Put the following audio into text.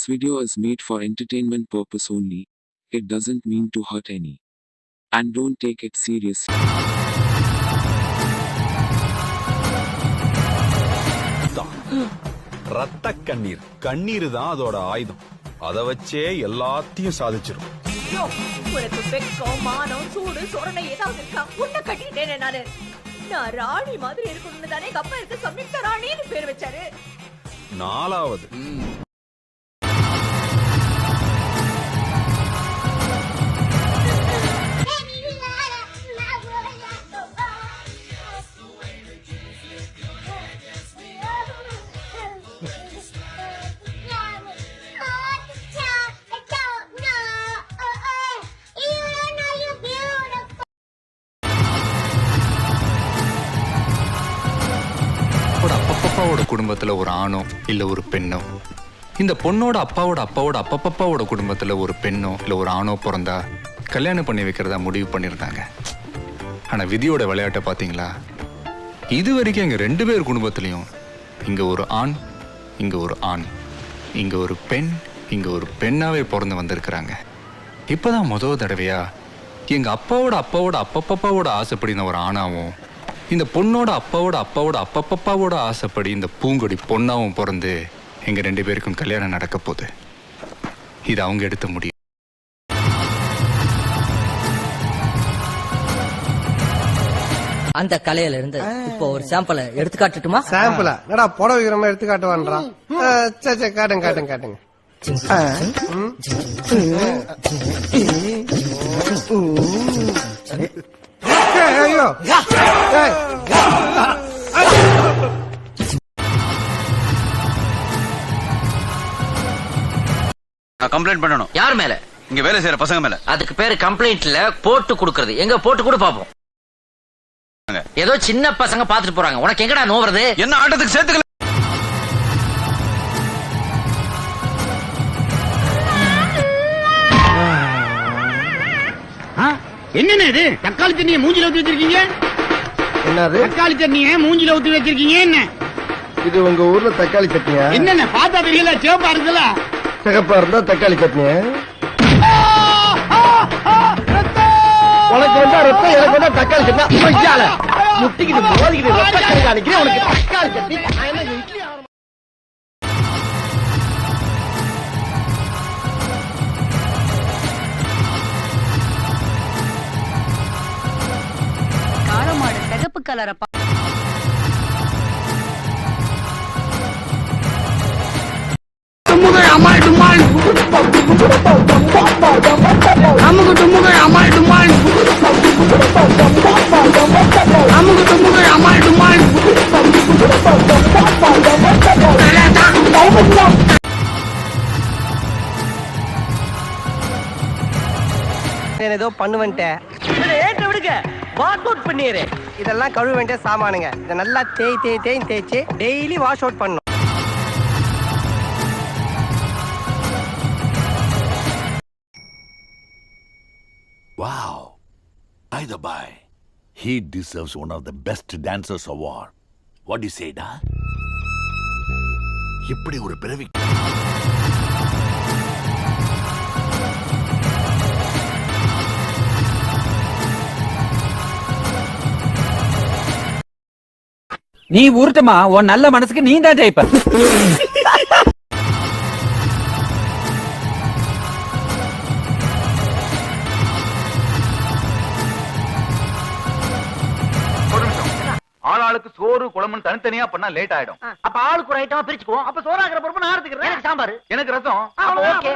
This video is made for entertainment purpose only. It doesn't mean to hurt any. And don't take it seriously. ரத்த கண்ணீர் கண்ணீர் தான் அதோட ஆயுதம். அத வச்சே எல்லாத்தையும் சாதிச்சிரும். உனக்கு வெக்கம் மானம் சூடு சொரணை ஏதாவது இருக்கா? உன்னை கட்டிட்டேனே நானு. நான் ராணி மாதிரி இருக்கணும்னு தானே எங்க அப்பா இருக்கு சம்யுக்தா ராணின்னு பேர் வச்சாரு. நாலாவது அப்பாவோட குடும்பத்துல ஒரு ஆணோ இல்ல ஒரு பெண்ணோ, இந்த பொண்ணோட அப்பாவோட அப்பாவோட அப்பப்பாவோட குடும்பத்துல ஒரு பெண்ணோ இல்ல ஒரு ஆணோ பிறந்தா கல்யாணம் பண்ணி வைக்கிறதா முடிவு பண்ணிருந்தாங்க. ஆனா விதியோட விளையாட்டை பாத்தீங்களா? இது வரைக்கும் எங்க 2 பேர் குடும்பத்திலையும் இங்க ஒரு ஆண், இங்க ஒரு ஆண், இங்க ஒரு பெண், இங்க ஒரு பெண்ணாவே பிறந்து வந்திருக்கிறாங்க. இப்பதான் முதல் தடவையா எங்க அப்பாவோட அப்பாவோட அப்பப்பாவோட ஆசைப்படின ஒரு ஆணாவும், இந்த பொண்ணோட அப்பாவோட அப்பாவோட அப்பப்பாவோட ஆசைப்படி இந்த பூங்கொடி பொண்ணாவும் பிறந்து எங்க 2 பேருக்கும் கல்யாணம் நடக்க போகுது. இது அவங்க எடுத்த முடியும். அந்த கலையில இருந்து இப்போ ஒரு சாம்பிள எடுத்து காட்டுட்டுமா? சாம்பிளா? என்னடா புடவை வைக்கிறமா எடுத்து காட்டுவான்றான். சரி காட்டுங்க காட்டுங்க காட்டுங்க. ஐயோ கம்ப்ளைண்ட் பண்ணணும். யார் மேல? இங்க வேலை செய்யற பசங்க மேல. அதுக்கு பேரு கம்ப்ளைண்ட்ல போட்டு கொடுக்கறது. எங்க போட்டு கூட பாப்போம். ஏதோ சின்ன பசங்க பாத்துட்டு போறாங்க, உனக்கு எங்கடா நோவுறது? என்ன ஆட்டத்துக்கு சேர்த்துக்கல? என்னென்ன இது? தக்காளி தண்ணியை மூஞ்சில ஊத்தி வச்சிருக்கீங்க. என்னது தக்காளி தண்ணியை மூஞ்சில ஊத்தி வச்சிருக்கீங்க? என்ன இது? உங்க ஊர்ல தக்காளி சட்னியா? என்னென்ன பார்த்தா தெரியல, சிவப்பா இருக்குல்ல. சிகப்பா இருந்தா தக்காளி சட்னியா? உனக்கு வந்தா ரத்தம், எனக்கு வந்தா தக்காளி சட்னி. முட்டிக்கிட்டு மோதிக்கிட்டு ரத்தம் கண்காணிக்கிறேன். உனக்கு தக்காளி சட்னி. காளமாடு சிகப்பு கலரை அம்மாள் டுமாள் அமுகு டுமுகள் அம்மாள் டுமாள் அமுகு டுமுகள் அம்மாள் டுமாள். ஏதோ பண்ணுவேன்ட்டேன். ஏற்ற விடுங்க, வாஷ் அவுட் பண்ணிடுறேன். இதெல்லாம் கழுவ வேண்டிய சாமானுங்க. இதை நல்லா தேய்ச்சி டெய்லி வாஷ் அவுட் பண்ணணும். Wow. Either by, he deserves one of the best dancers award. What do you say, da? இப்படி ஒரு பிறவி நீ ஊர்ட்டமா, உன் நல்ல மனசுக்கு நீ தான் ஜெயிப்ப. ஆளாளுக்கு சோறு குழம்புன்னு தனித்தனியா பண்ணா லேட் ஆயிடும். அப்ப ஆளுக்கு ஒரு ஐட்டமா பிரிச்சுக்குவோம். அப்ப சோறாக்குற பொறுப்பு நான் எடுத்துக்கிறேன். சாம்பார், எனக்கு ரசம். ஓகே.